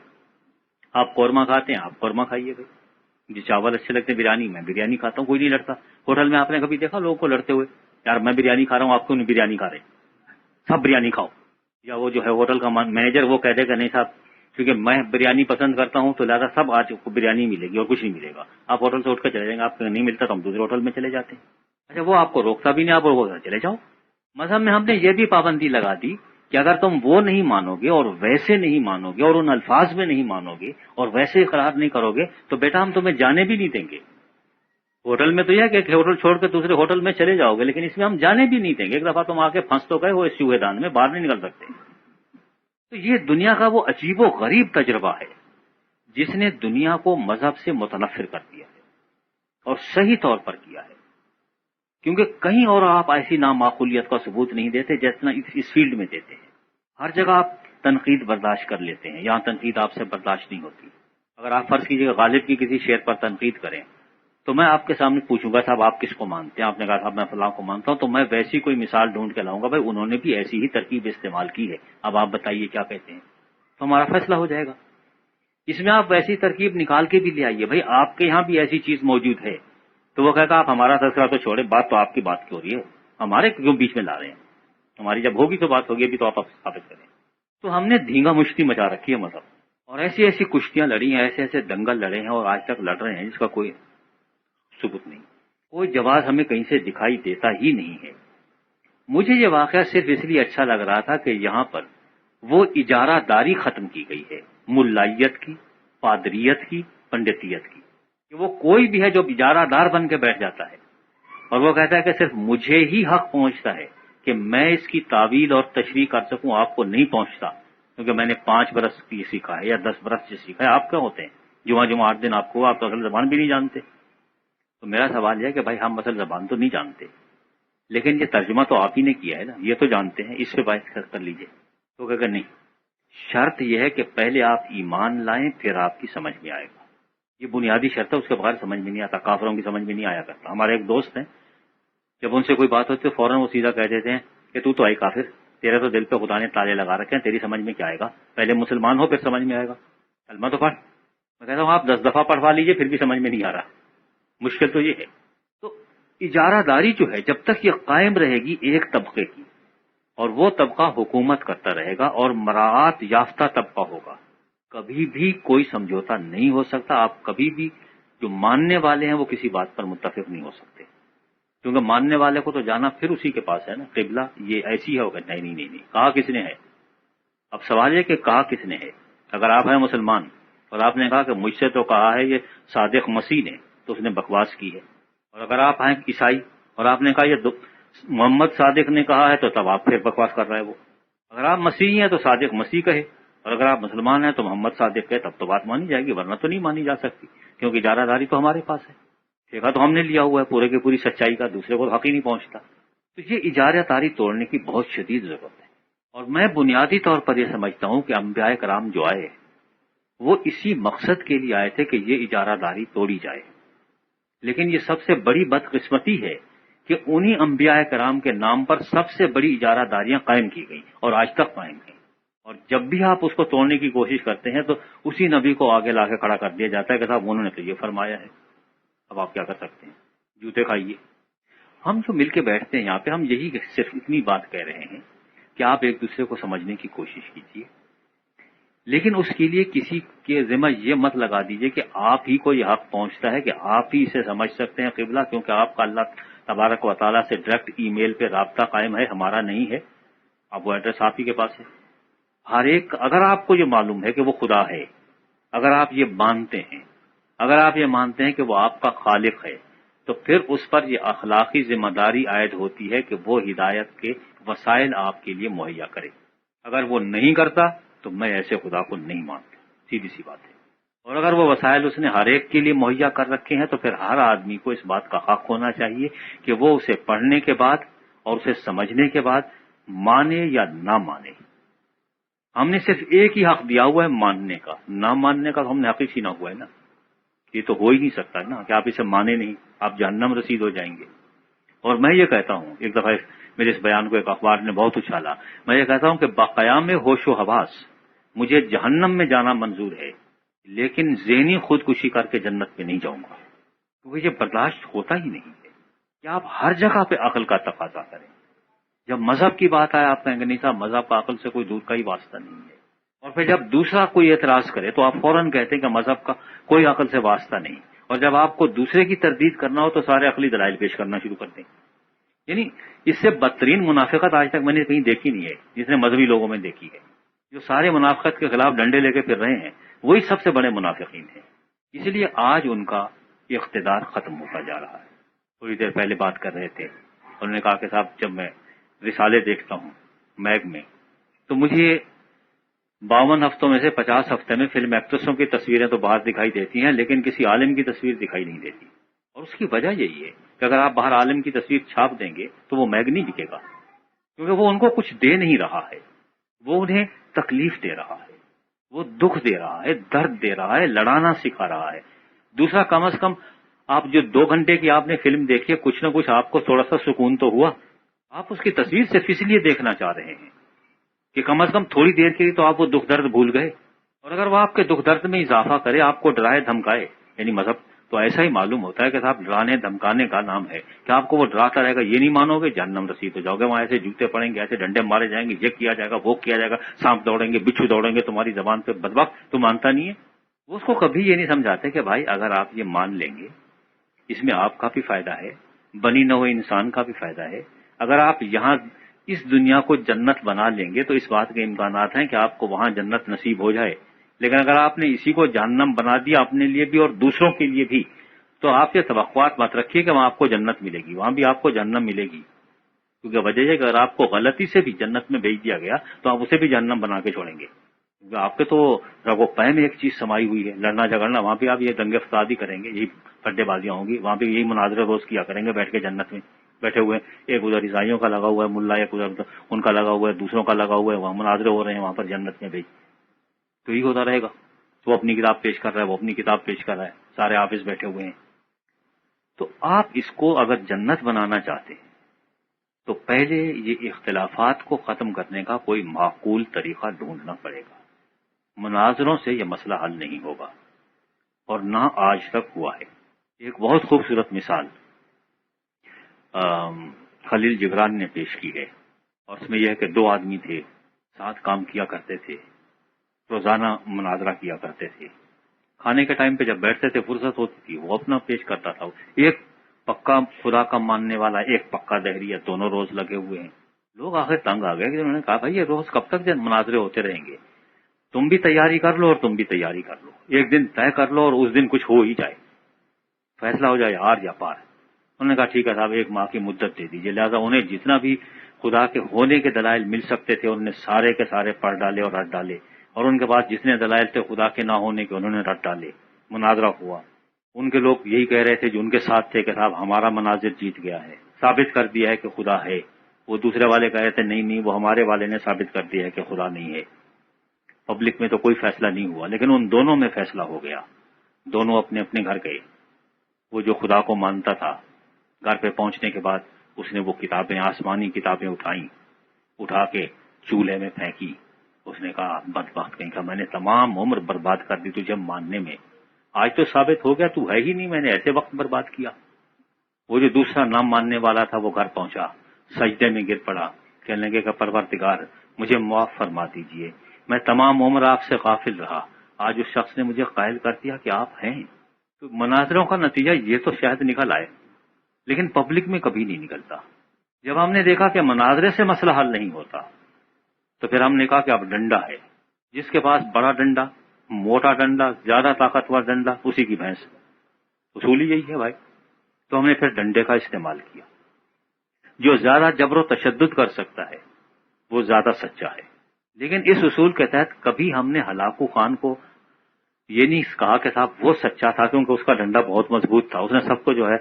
آپ قورمہ کھاتے ہیں، آپ قورمہ کھائیے بھائی. مجھے چاول اچھے لگتے ہیں، بریانی میں بریانی کھاتا ہوں، کوئی نہیں لڑتا. ہوٹل میں آپ نے کبھی دیکھا لوگوں کو لڑتے ہوئے؟ یار میں بریانی کھا رہا ہوں، آپ کیوں نہیں بریانی کھا رہے؟ سب بریانی کھاؤ. یا وہ جو ہے ہوٹل کا مینیجر وہ کہہ دے کہ نہیں صاحب کیونکہ میں بریانی پسند کرتا ہوں تو لہٰذا سب آج کو بریانی ملے گی اور کچھ نہیں ملے گا. آپ ہوٹل سے اٹھ کے چلے جائیں گے، آپ کو نہیں ملتا تو ہم دوسرے ہوٹل میں چلے جاتے ہیں. اچھا وہ آپ کو روکتا بھی نہیں، آپ اور چلے جاؤ. مذہب میں ہم نے یہ بھی پابندی لگا دی کہ اگر تم وہ نہیں مانو گے اور ویسے نہیں مانو گے اور ان الفاظ میں نہیں مانو گے اور ویسے اقرار نہیں کرو گے تو بیٹا ہم تمہیں جانے بھی نہیں دیں گے. ہوٹل میں تو یہ کہ ہوٹل چھوڑ کے دوسرے ہوٹل میں چلے جاؤ گے، لیکن اس میں ہم جانے بھی نہیں دیں گے. ایک دفعہ تم آ کے پھنس تو گئے وہ اس چوہے دان میں، باہر نہیں نکل سکتے. تو یہ دنیا کا وہ عجیب و غریب تجربہ ہے جس نے دنیا کو مذہب سے متنفر کر دیا ہے اور صحیح طور پر کیا ہے. کیونکہ کہیں اور آپ ایسی نامعقولیت کا ثبوت نہیں دیتے جتنا اس فیلڈ میں دیتے ہیں. ہر جگہ آپ تنقید برداشت کر لیتے ہیں، یہاں تنقید آپ سے برداشت نہیں ہوتی. اگر آپ فرض کیجیے غالب کی کسی شعر پر تنقید کریں تو میں آپ کے سامنے پوچھوں گا صاحب آپ کس کو مانتے ہیں؟ آپ نے کہا صاحب میں فلاں کو مانتا ہوں، تو میں ویسی کوئی مثال ڈھونڈ کے لاؤں گا بھائی انہوں نے بھی ایسی ہی ترکیب استعمال کی ہے، اب آپ بتائیے کیا کہتے ہیں، تو ہمارا فیصلہ ہو جائے گا. اس میں آپ ویسی ترکیب نکال کے بھی لے آئیے بھائی آپ کے یہاں بھی ایسی چیز موجود ہے، تو وہ کہتا آپ ہمارا تذکرہ تو چھوڑے، بات تو آپ کی بات کی ہو رہی ہے، ہمارے کیوں بیچ میں لا رہے ہیں؟ ہماری جب ہوگی تو بات ہوگی، ابھی تو آپ ثابت کریں. تو ہم نے دھینگا مشتی مچا رکھی ہے مذہب، اور ایسی ایسی کشتیاں لڑی ہیں، ایسے ایسے دنگل لڑے ہیں اور آج تک لڑ رہے ہیں جس کا کوئی ثبوت نہیں، کوئی جواز ہمیں کہیں سے دکھائی دیتا ہی نہیں ہے. مجھے یہ واقعہ صرف اس لیے اچھا لگ رہا تھا کہ یہاں پر وہ اجارہ داری ختم کی گئی ہے، ملائیت کی، پادریت کی، پنڈتیت کی، کہ وہ کوئی بھی ہے جو اجارہ دار بن کے بیٹھ جاتا ہے اور وہ کہتا ہے کہ صرف مجھے ہی حق پہنچتا ہے کہ میں اس کی تعویل اور تشریح کر سکوں، آپ کو نہیں پہنچتا کیونکہ میں نے 5 برس یہ سیکھا ہے یا 10 برس یہ سیکھا ہے. آپ کیا ہوتے ہیں جمعہ 8 دن آپ کو، آپ تو اصل زبان بھی نہیں جانتے. تو میرا سوال یہ ہے کہ بھائی ہم اصل زبان تو نہیں جانتے لیکن یہ ترجمہ تو آپ ہی نے کیا ہے نا، یہ تو جانتے ہیں، اس پہ بحث کر لیجئے. تو کہ نہیں، شرط یہ ہے کہ پہلے آپ ایمان لائیں پھر آپ کی سمجھ میں آئے گا. یہ بنیادی شرط ہے، اس کے بغیر سمجھ میں نہیں آتا. کافروں کی سمجھ میں نہیں آیا کرتا. ہمارے ایک دوست ہیں، جب ان سے کوئی بات ہوتی ہے فوراً وہ سیدھا کہہ دیتے ہیں کہ تو آئی کافر، تیرے تو دل پہ خدا نے تالے لگا رکھے ہیں، تیری سمجھ میں کیا آئے گا؟ پہلے مسلمان ہو پھر سمجھ میں آئے گا. کلمہ تو پڑھ. میں کہتا ہوں آپ 10 دفعہ پڑھوا لیجئے پھر بھی سمجھ میں نہیں آ رہا. مشکل تو یہ ہے. تو اجارہ داری جو ہے جب تک یہ قائم رہے گی ایک طبقے کی، اور وہ طبقہ حکومت کرتا رہے گا اور مراعات یافتہ طبقہ ہوگا، کبھی بھی کوئی سمجھوتا نہیں ہو سکتا. آپ کبھی بھی جو ماننے والے ہیں وہ کسی بات پر متفق نہیں ہو سکتے، کیونکہ ماننے والے کو تو جانا پھر اسی کے پاس ہے نا. قبلہ یہ ایسی ہے، ہوگا نہیں کہا کس نے ہے؟ اب سوال یہ کہ کہا کس نے ہے. اگر آپ ہیں مسلمان اور آپ نے کہا کہ مجھ سے تو کہا ہے یہ صادق مسیح نے، تو اس نے بکواس کی ہے. اور اگر آپ ہیں عیسائی اور آپ نے کہا یہ محمد صادق نے کہا ہے، تو تب آپ پھر بکواس کر رہے ہیں. وہ اگر آپ مسیحی ہیں تو صادق مسیح کہے، اور اگر آپ مسلمان ہیں تو محمد صادق کہے، تب تو بات مانی جائے گی، ورنہ تو نہیں مانی جا سکتی، کیونکہ اجارہ داری تو ہمارے پاس ہے، ٹھیکہ تو ہم نے لیا ہوا ہے پورے کی پوری سچائی کا، دوسرے کو حق ہی نہیں پہنچتا. تو یہ اجارہ داری توڑنے کی بہت شدید ضرورت ہے. اور میں بنیادی طور پر یہ سمجھتا ہوں کہ انبیاء کرام جو آئے وہ اسی مقصد کے لیے آئے تھے کہ یہ اجارہ داری توڑی جائے. لیکن یہ سب سے بڑی بدقسمتی ہے کہ انہی انبیاء کرام کے نام پر سب سے بڑی اجارہ داریاں قائم کی گئیں اور آج تک قائم ہیں. اور جب بھی آپ اس کو توڑنے کی کوشش کرتے ہیں تو اسی نبی کو آگے لا کے کھڑا کر دیا جاتا ہے کہ صاحب انہوں نے تو یہ فرمایا ہے. اب آپ کیا کر سکتے ہیں؟ جوتے کھائیے. ہم جو مل کے بیٹھتے ہیں یہاں پہ، ہم یہی صرف اتنی بات کہہ رہے ہیں کہ آپ ایک دوسرے کو سمجھنے کی کوشش کیجیے، لیکن اس کے لیے کسی کے ذمہ یہ مت لگا دیجیے کہ آپ ہی کو یہ حق پہنچتا ہے کہ آپ ہی اسے سمجھ سکتے ہیں قبلہ، کیونکہ آپ کا اللہ تبارک و تعالیٰ سے ڈائریکٹ ای میل پہ رابطہ قائم ہے، ہمارا نہیں ہے. اب وہ ایڈریس آپ ہی کے پاس ہے. ہر ایک، اگر آپ کو یہ معلوم ہے کہ وہ خدا ہے، اگر آپ یہ مانتے ہیں، اگر آپ یہ مانتے ہیں کہ وہ آپ کا خالق ہے، تو پھر اس پر یہ اخلاقی ذمہ داری عائد ہوتی ہے کہ وہ ہدایت کے وسائل آپ کے لیے مہیا کرے. اگر وہ نہیں کرتا تو میں ایسے خدا کو نہیں مانتا، سیدھی سی بات ہے. اور اگر وہ وسائل اس نے ہر ایک کے لیے مہیا کر رکھے ہیں تو پھر ہر آدمی کو اس بات کا حق ہونا چاہیے کہ وہ اسے پڑھنے کے بعد اور اسے سمجھنے کے بعد مانے یا نہ مانے. ہم نے صرف ایک ہی حق دیا ہوا ہے، ماننے کا. نہ ماننے کا تو ہم نے حق ہی چھینا ہوا ہے نا. یہ تو ہو ہی نہیں سکتا ہے نا کہ آپ اسے مانے نہیں، آپ جہنم رسید ہو جائیں گے. اور میں یہ کہتا ہوں، ایک دفعہ میرے اس بیان کو ایک اخبار نے بہت اچھالا، میں یہ کہتا ہوں کہ باقیام ہوش و حواس مجھے جہنم میں جانا منظور ہے، لیکن ذہنی خودکشی کر کے جنت میں نہیں جاؤں گا، کیونکہ یہ برداشت ہوتا ہی نہیں ہے کہ آپ ہر جگہ پہ عقل کا تقاضا کریں۔ جب مذہب کی بات آئے آپ کہیں گے نہیں صاحب مذہب کا عقل سے کوئی دور کا ہی واسطہ نہیں ہے، اور پھر جب دوسرا کوئی اعتراض کرے تو آپ فوراً کہتے ہیں کہ مذہب کا کوئی عقل سے واسطہ نہیں، اور جب آپ کو دوسرے کی تردید کرنا ہو تو سارے عقلی دلائل پیش کرنا شروع کر دیں۔ یعنی اس سے بدترین منافقت آج تک میں نے کہیں دیکھی نہیں ہے جس نے مذہبی لوگوں میں دیکھی ہے۔ جو سارے منافقت کے خلاف ڈنڈے لے کے پھر رہے ہیں وہی سب سے بڑے منافقین ہیں، اسی لیے آج ان کا اقتدار ختم ہوتا جا رہا ہے۔ تھوڑی دیر پہلے بات کر رہے تھے، انہوں نے کہا کہ صاحب جب میں رسالے دیکھتا ہوں میگ میں تو مجھے 52 ہفتوں میں سے 50 ہفتے میں فلم ایکٹریسوں کی تصویریں تو باہر دکھائی دیتی ہیں، لیکن کسی عالم کی تصویر دکھائی نہیں دیتی، اور اس کی وجہ یہی ہے کہ اگر آپ باہر عالم کی تصویر چھاپ دیں گے تو وہ میگ نہیں بکے گا، کیونکہ وہ ان کو کچھ دے نہیں رہا ہے، وہ انہیں تکلیف دے رہا ہے، وہ دکھ دے رہا ہے، درد دے رہا ہے، لڑانا سکھا رہا ہے۔ دوسرا، کم از کم آپ جو 2 گھنٹے کی آپ نے فلم دیکھی ہے، کچھ نہ کچھ آپ کو تھوڑا سا سکون تو ہوا۔ آپ اس کی تصویر صرف اس لیے دیکھنا چاہ رہے ہیں کہ کم از کم تھوڑی دیر کے لیے تو آپ وہ دکھ درد بھول گئے، اور اگر وہ آپ کے دکھ درد میں اضافہ کرے، آپ کو ڈرائے دھمکائے، یعنی مذہب تو ایسا ہی معلوم ہوتا ہے کہ صاحب ڈرانے دھمکانے کا نام ہے کہ آپ کو وہ ڈراتا رہے گا، یہ نہیں مانو گے جہنم رسید ہو جاؤ گے، وہاں ایسے جوتے پڑیں گے، ایسے ڈنڈے مارے جائیں گے، یہ کیا جائے گا، وہ کیا جائے گا، سانپ دوڑیں گے، بچھو دوڑیں گے تمہاری زبان پہ، بدبخت تو مانتا نہیں ہے۔ وہ اس کو کبھی یہ نہیں سمجھاتے کہ بھائی اگر آپ یہ مان لیں گے اس میں آپ کا بھی فائدہ ہے، بنی نہ ہوئے انسان کا بھی فائدہ ہے۔ اگر آپ یہاں اس دنیا کو جنت بنا لیں گے تو اس بات کے امکانات ہیں کہ آپ کو وہاں جنت نصیب ہو جائے، لیکن اگر آپ نے اسی کو جہنم بنا دیا اپنے لیے بھی اور دوسروں کے لیے بھی، تو آپ یہ توقعات مت رکھیے کہ وہاں آپ کو جنت ملے گی، وہاں بھی آپ کو جہنم ملے گی، کیونکہ وجہ یہ کہ اگر آپ کو غلطی سے بھی جنت میں بھیج دیا گیا تو آپ اسے بھی جہنم بنا کے چھوڑیں گے، کیونکہ آپ کے تو رگو پے میں ایک چیز سمائی ہوئی ہے، لڑنا جھگڑنا، وہاں بھی آپ یہ دنگے فسادی کریں گے، یہی پھڈے بازیاں ہوں گی، وہاں بھی یہی مناظرے روز کیا کریں گے بیٹھ کے جنت میں بیٹھے ہوئے، ایک ادھر عیسائیوں کا لگا ہوا ہے ملا، ایک ادھر ان کا لگا ہوا ہے، دوسروں کا لگا ہوا ہے، وہاں مناظرے ہو رہے ہیں وہاں پر جنت میں بھی، تو یہی ہوتا رہے گا۔ تو اپنی کتاب پیش کر رہا ہے، وہ اپنی کتاب پیش کر رہا ہے، سارے آفس بیٹھے ہوئے ہیں۔ تو آپ اس کو اگر جنت بنانا چاہتے ہیں تو پہلے یہ اختلافات کو ختم کرنے کا کوئی معقول طریقہ ڈھونڈنا پڑے گا۔ مناظروں سے یہ مسئلہ حل نہیں ہوگا، اور نہ آج تک ہوا ہے۔ ایک بہت خوبصورت مثال خلیل جبران نے پیش کی ہے، اور اس میں یہ ہے کہ 2 آدمی تھے، ساتھ کام کیا کرتے تھے، روزانہ مناظرہ کیا کرتے تھے، کھانے کے ٹائم پہ جب بیٹھتے تھے فرصت ہوتی تھی وہ اپنا پیش کرتا تھا، ایک پکا خدا کا ماننے والا، ایک پکا دہریہ، دونوں روز لگے ہوئے ہیں۔ لوگ آخر تنگ آ گئے کہ انہوں نے کہا بھائی یہ روز کب تک مناظرے ہوتے رہیں گے، تم بھی تیاری کر لو اور تم بھی تیاری کر لو، ایک دن طے کر لو اور اس دن کچھ ہو ہی جائے، فیصلہ ہو جائے ہار یا پار۔ انہوں نے کہا ٹھیک ہے صاحب 1 ماہ کی مدت دے دیجیے، لہٰذا انہیں جتنا بھی خدا کے ہونے کے دلائل مل سکتے تھے انہوں نے سارے کے سارے پڑھ ڈالے اور رٹ ڈالے، اور ان کے پاس جتنے دلائل تھے خدا کے نہ ہونے کے انہوں نے رٹ ڈالے۔ مناظرہ ہوا، ان کے لوگ یہی کہہ رہے تھے جو ان کے ساتھ تھے کہ صاحب ہمارا مناظر جیت گیا ہے، ثابت کر دیا ہے کہ خدا ہے۔ وہ دوسرے والے کہہ رہے تھے نہیں وہ ہمارے والے نے ثابت کر دیا ہے کہ خدا نہیں ہے۔ پبلک میں تو کوئی فیصلہ نہیں ہوا، لیکن ان دونوں میں فیصلہ ہو گیا، دونوں اپنے اپنے گھر گئے۔ وہ جو خدا کو مانتا تھا گھر پہ پہنچنے کے بعد اس نے وہ کتابیں، آسمانی کتابیں اٹھائیں، اٹھا کے چولہے میں پھینکی۔ اس نے کہا بدبخت کہیں کا، میں نے تمام عمر برباد کر دی تجھے ماننے میں، آج تو ثابت ہو گیا تو ہے ہی نہیں، میں نے ایسے وقت برباد کیا۔ وہ جو دوسرا نام ماننے والا تھا وہ گھر پہنچا، سجدے میں گر پڑا، کہنے لگے کہ پروردگار مجھے معاف فرما دیجئے، میں تمام عمر آپ سے غافل رہا، آج اس شخص نے مجھے قائل کر دیا کہ آپ ہیں۔ تو مناظروں کا نتیجہ یہ تو شاید نکل آئے، لیکن پبلک میں کبھی نہیں نکلتا۔ جب ہم نے دیکھا کہ مناظرے سے مسئلہ حل نہیں ہوتا تو پھر ہم نے کہا کہ اب ڈنڈا ہے، جس کے پاس بڑا ڈنڈا، موٹا ڈنڈا، زیادہ طاقتور ڈنڈا، اسی کی بھینس، اصول ہی یہی ہے بھائی۔ تو ہم نے پھر ڈنڈے کا استعمال کیا، جو زیادہ جبر و تشدد کر سکتا ہے وہ زیادہ سچا ہے۔ لیکن اس اصول کے تحت کبھی ہم نے ہلاکو خان کو یہ نہیں کہا کہ صاحب وہ سچا تھا کیونکہ اس کا ڈنڈا بہت مضبوط تھا، اس نے سب کو جو ہے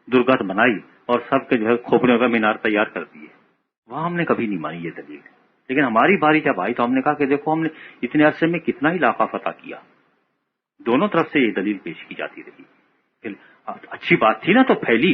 درگت بنائی اور سب کے جو ہے کھوپڑیوں کا مینار تیار کر دیے۔ وہاں ہم نے کبھی نہیں مانی یہ دلیل، لیکن ہماری باری جب آئی تو ہم نے کہا کہ دیکھو ہم نے اتنے عرصے میں کتنا علاقہ فتح کیا، دونوں طرف سے یہ دلیل پیش کی جاتی رہی، اچھی بات تھی نا تو پھیلی،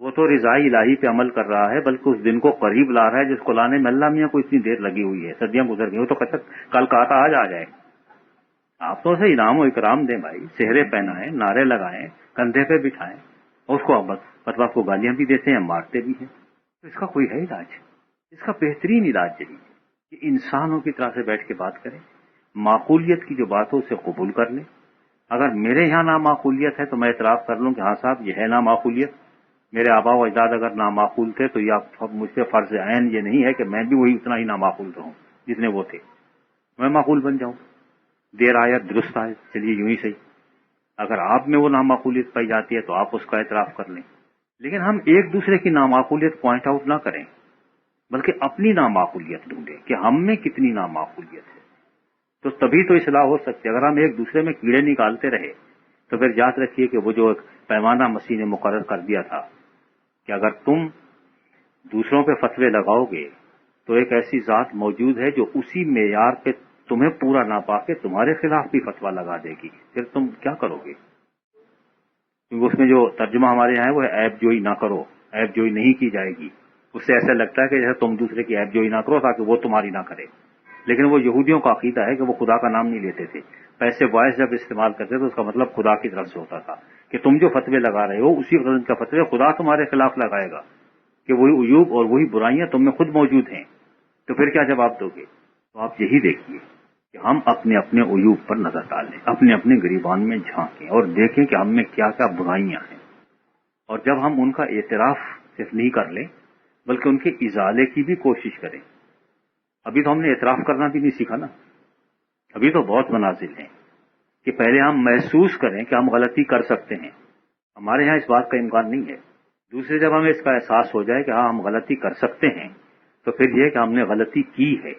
وہ تو رضائے الہی پہ عمل کر رہا ہے، بلکہ اس دن کو قریب لا رہا ہے جس کو لانے میں اللہ میاں کو اتنی دیر لگی ہوئی ہے، صدیاں گزر گئی، وہ تو کل کہا تھا آج آ جائے۔ آپ تو اسے انعام و اکرام دیں بھائی، سہرے پہنائیں، نعرے لگائیں، کندھے پہ بٹھائیں، اور اس کو مطلب آپ کو گالیاں بھی دیتے ہیں، مارتے بھی ہیں، تو اس کا کوئی ہے علاج؟ اس کا بہترین علاج یہی ہے کہ انسانوں کی طرح سے بیٹھ کے بات کریں، معقولیت کی جو بات ہو اسے قبول کر لیں۔ اگر میرے یہاں نامعقولیت ہے تو میں اعتراف کر لوں کہ ہاں صاحب یہ ہے نامعقولیت، میرے آبا و اجداد اگر نامعقول تھے تو یہ مجھ سے فرض عین یہ نہیں ہے کہ میں بھی وہی اتنا ہی نامعقول رہوں جتنے وہ تھے، میں معقول بن جاؤں، دیر آیت درست آئے، چلیے یوں ہی صحیح۔ اگر آپ میں وہ نامعقولیت پائی جاتی ہے تو آپ اس کا اعتراف کر لیں، لیکن ہم ایک دوسرے کی نامعقولیت پوائنٹ آؤٹ نہ کریں، بلکہ اپنی نامعقولیت ڈھونڈیں کہ ہم میں کتنی نامعقولیت ہے، تو تبھی تو اصلاح ہو سکتی ہے۔ اگر ہم ایک دوسرے میں کیڑے نکالتے رہے تو پھر یاد رکھیے کہ وہ جو ایک پیمانہ مسیح نے مقرر کر دیا تھا کہ اگر تم دوسروں پہ فتوے لگاؤ گے تو ایک ایسی ذات موجود ہے جو اسی معیار پہ تمہیں پورا نہ پا کے تمہارے خلاف بھی فتویٰ لگا دے گی، پھر تم کیا کرو گے؟ کیونکہ اس میں جو ترجمہ ہمارے یہاں ہے وہ ہے عیب جوئی نہ کرو، عیب جوئی نہیں کی جائے گی۔ اس سے ایسا لگتا ہے کہ جیسے تم دوسرے کی عیب جوئی نہ کرو تاکہ وہ تمہاری نہ کرے، لیکن وہ یہودیوں کا عقیدہ ہے کہ وہ خدا کا نام نہیں لیتے تھے، پیسے وائس جب استعمال کرتے تو اس کا مطلب خدا کی طرف سے ہوتا تھا کہ تم جو فتوے لگا رہے ہو اسی قسم کا فتوے خدا تمہارے خلاف لگائے گا کہ وہی عیوب اور وہی برائیاں تم میں خود موجود ہیں، تو پھر کیا جواب دو گے؟ تو آپ یہی دیکھیے کہ ہم اپنے اپنے عیوب پر نظر ڈالیں، اپنے اپنے گریبان میں جھانکیں اور دیکھیں کہ ہم میں کیا کیا برائیاں ہیں، اور جب ہم ان کا اعتراف صرف نہیں کر لیں بلکہ ان کے ازالے کی بھی کوشش کریں۔ ابھی تو ہم نے اعتراف کرنا بھی نہیں سیکھا نا، ابھی تو بہت منازل ہیں کہ پہلے ہم محسوس کریں کہ ہم غلطی کر سکتے ہیں، ہمارے ہاں اس بات کا امکان نہیں ہے۔ دوسرے جب ہمیں اس کا احساس ہو جائے کہ ہاں ہم غلطی کر سکتے ہیں تو پھر یہ کہ ہم نے غلطی کی ہے،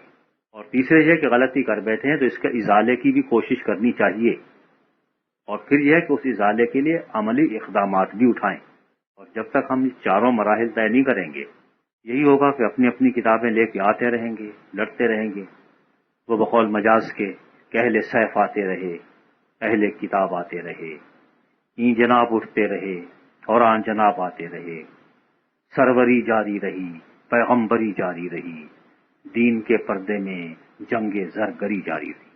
اور تیسرے یہ کہ غلطی کر بیٹھے ہیں تو اس کے ازالے کی بھی کوشش کرنی چاہیے، اور پھر یہ کہ اس ازالے کے لیے عملی اقدامات بھی اٹھائیں۔ اور جب تک ہم اس چاروں مراحل طے نہیں کریں گے یہی ہوگا کہ اپنی اپنی کتابیں لے کے آتے رہیں گے، لڑتے رہیں گے، وہ بقول مجاز کے کہ اہل سیف آتے رہے، اہل کتاب آتے رہے، این جناب اٹھتے رہے اور آن جناب آتے رہے، سروری جاری رہی، پیغمبری جاری رہی، دین کے پردے میں جنگ زرگری جاری رہی۔